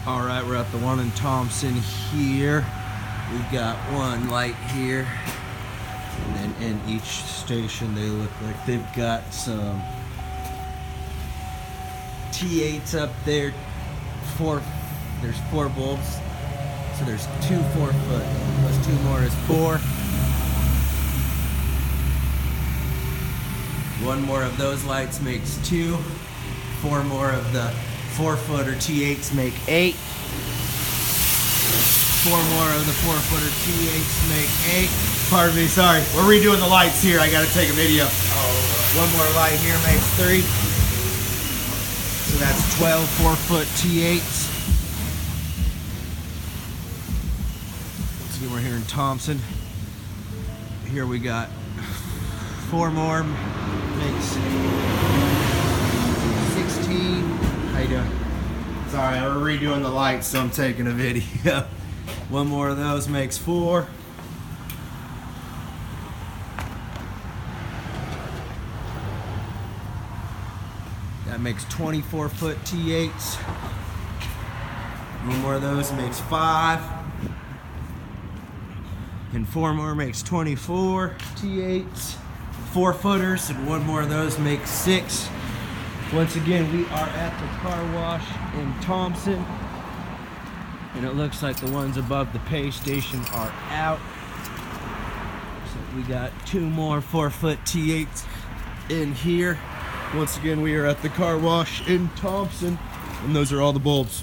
All right, we're at the one in Thomson here. We've got one light here, and then in each station they look like they've got some T8s up there. There's 4 bulbs, so there's 2 4-foot plus 2 more is 4. One more of those lights makes 2. 4 more of the 4-footer T8s make 8. 4 more of the 4-footer T8s make 8. Pardon me, sorry. We're redoing the lights here. I gotta take a video. One more light here makes 3. So that's 12 4-foot T8s. Once again, we're here in Thomson. Here we got 4 more, makes 16. How you doing? Sorry, we're redoing the lights, so I'm taking a video. One more of those makes 4. That makes 24-foot T8s. One more of those makes 5. And 4 more makes 24 T8s. 4-footers, and 1 more of those makes 6. Once again, we are at the car wash in Thomson, and it looks like the ones above the pay station are out. So we got 2 more 4-foot T8s in here. Once again, we are at the car wash in Thomson, and those are all the bulbs.